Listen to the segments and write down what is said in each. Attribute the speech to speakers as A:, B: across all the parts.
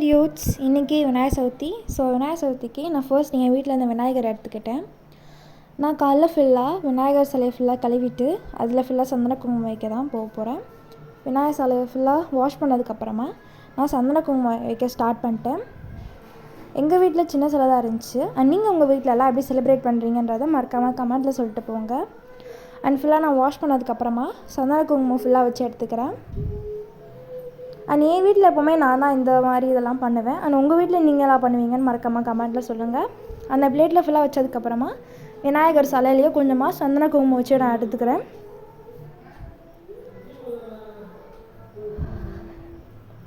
A: Dudes இன்றைக்கி விநாயகர் சதுர்த்தி. விநாயகர் சதுர்த்திக்கு நான் ஃபர்ஸ்ட் எங்கள் வீட்டில் இந்த விநாயகர் எடுத்துக்கிட்டேன். நான் காலைல ஃபுல்லாக விநாயகர் சிலையை ஃபுல்லாக கழுவிட்டு அதில் ஃபுல்லாக சந்தன குங்குமம் வைக்க தான் போகிறேன். விநாயகர் சிலையை ஃபுல்லாக வாஷ் பண்ணதுக்கப்புறமா நான் சந்தன குங்குமம் வைக்க ஸ்டார்ட் பண்ணிட்டேன். எங்கள் வீட்டில் சின்ன சிலை தான் இருந்துச்சு. நீங்கள் உங்கள் வீட்டிலலாம் எப்படி செலிப்ரேட் பண்ணுறீங்கன்றதை மறக்காமல் கமெண்ட்டில் சொல்லிட்டு போங்க. அண்ட் ஃபுல்லாக நான் வாஷ் பண்ணதுக்கப்புறமா சந்தன குங்குமம் ஃபுல்லாக வச்சு எடுத்துக்கிறேன். அண்ட் என் வீட்டில் எப்போவுமே நான் தான் இந்த மாதிரி இதெல்லாம் பண்ணுவேன். அண்ட் உங்கள் வீட்டில் நீங்களாம் பண்ணுவீங்கன்னு மறக்காமல் கமெண்ட்டில் சொல்லுங்கள். அந்த பிளேட்டில் ஃபுல்லாக வச்சதுக்கப்புறமா விநாயகர் சிலையிலேயே கொஞ்சமாக சந்தன குங்குமம் வச்சு நான் எடுத்துக்கிறேன்.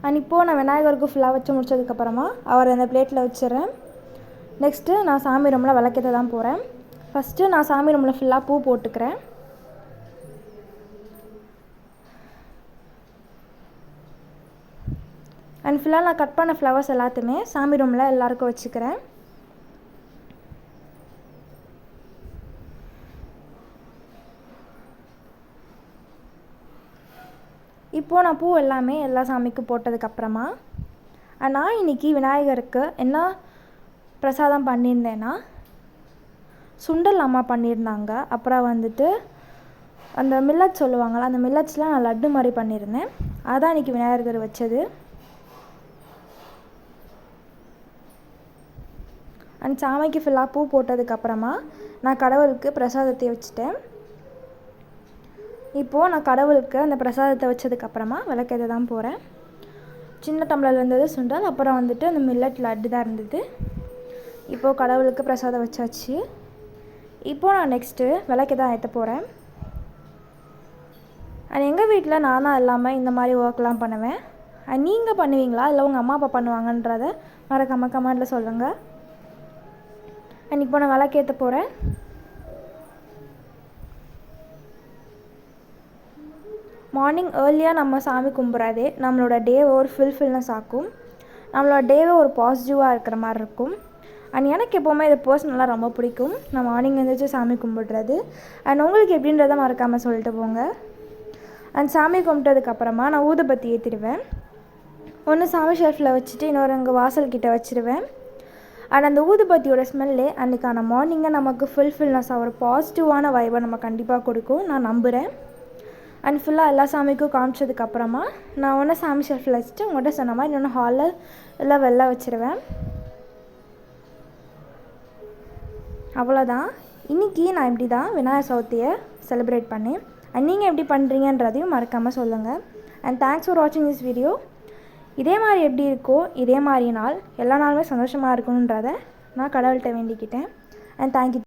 A: அண்ட் இப்போது நான் விநாயகருக்கு ஃபுல்லாக வச்சு முடிச்சதுக்கப்புறமா அவர் அந்த பிளேட்டில் வச்சிடறேன். நெக்ஸ்ட்டு நான் சாமி ரூமில் விளக்கேற்ற தான் போகிறேன். ஃபஸ்ட்டு நான் சாமி ரூமில் ஃபுல்லாக பூ போட்டுக்கிறேன். அண்ட் ஃபுல்லாக நான் கட் பண்ண ஃப்ளவர்ஸ் எல்லாத்தையுமே சாமி ரூமில் எல்லாருக்கும் வச்சுக்கிறேன். இப்போது நான் பூ எல்லாமே எல்லா சாமிக்கும் போட்டதுக்கப்புறமா நான் இன்றைக்கி விநாயகருக்கு என்ன பிரசாதம் பண்ணியிருந்தேன்னா சுண்டல் அம்மா பண்ணியிருந்தாங்க. அப்புறம் வந்துட்டு அந்த மில்லட்ஸ் சொல்லுவாங்கள்ல, அந்த மில்லட்ஸில் நான் லட்டு மாதிரி பண்ணியிருந்தேன். அதான் இன்றைக்கி விநாயகர் வச்சது. அண்ட் சாமிக்கு ஃபுல்லாக பூ போட்டதுக்கப்புறமா நான் கடவுளுக்கு பிரசாதத்தை வச்சுட்டேன். இப்போது நான் கடவுளுக்கு அந்த பிரசாதத்தை வச்சதுக்கப்புறமா விளக்கேற்ற தான் போகிறேன். சின்ன டம்ளர் இருந்தது சுண்டல், அப்புறம் வந்துட்டு அந்த மில்லட் லட்டு தான் இருந்தது. இப்போது கடவுளுக்கு பிரசாதம் வச்சாச்சு. இப்போது நான் நெக்ஸ்ட்டு விளக்கு தான் ஏற்ற போகிறேன். அண்ட் எங்கள் வீட்டில் நான் தான் எல்லாமே இந்த மாதிரி ஒர்க்லாம் பண்ணுவேன். அண்ட் நீங்கள் பண்ணுவீங்களா இல்லை உங்கள் அம்மா அப்பா பண்ணுவாங்கன்றதை மறக்காமல் கமெண்ட்டில் சொல்லுங்கள். அண்ட் இப்போ நான் விளக்கேற்ற போகிறேன். மார்னிங் ஏர்லியாக நம்ம சாமி கும்பிட்றதே நம்மளோட டேவை ஒரு ஃபுல்ஃபில்னஸ் ஆக்கும். நம்மளோட டேவை ஒரு பாசிட்டிவாக இருக்கிற மாதிரி இருக்கும். அண்ட் எனக்கு எப்போவுமே இது பர்சனலாக ரொம்ப பிடிக்கும். நான் மார்னிங் எழுந்திரிச்சு சாமி கும்பிட்றது. அண்ட் உங்களுக்கு எப்படின்றத மறக்காமல் சொல்லிட்டு போங்க. அண்ட் சாமி கும்பிட்டதுக்கப்புறமா நான் ஊதுபத்தி ஏற்றிடுவேன். ஒன்று சாமி ஷெல்ஃபில் வச்சுட்டு இன்னொரு அங்கே வாசல்கிட்ட வச்சுருவேன். அண்ட் அந்த ஊதுபத்தியோட ஸ்மெல்லே அன்றைக்கான மார்னிங்கை நமக்கு ஃபுல்ஃபில்னஸாக ஒரு பாசிட்டிவான வைபை நம்ம கண்டிப்பாக கொடுக்கும் நான் நம்புகிறேன். அண்ட் ஃபுல்லாக எல்லா சாமிக்கும் காமிச்சதுக்கப்புறமா நான் ஒன்று சாமி ஷெல்ஃபில் வச்சுட்டு உங்கள்கிட்ட சொன்ன மாதிரி இன்னொன்று ஹாலில் எல்லாம் வெளில வச்சுருவேன். அவ்வளோதான். இன்றைக்கி நான் இப்படி தான் விநாயகர் சதுர்த்தியை செலிப்ரேட் பண்ணேன். அண்ட் நீங்கள் எப்படி பண்ணுறீங்கன்றதையும் மறக்காமல் சொல்லுங்கள். அண்ட் தேங்க்ஸ் ஃபார் வாட்சிங் திஸ் வீடியோ. இதே மாதிரி எப்படி இருக்கோ இதே மாதிரி நாள் எல்லா நாளுமே சந்தோஷமாக இருக்கணுன்றதை நான் கடவுள்கிட்ட வேண்டிக்கிட்டேன். And thank you.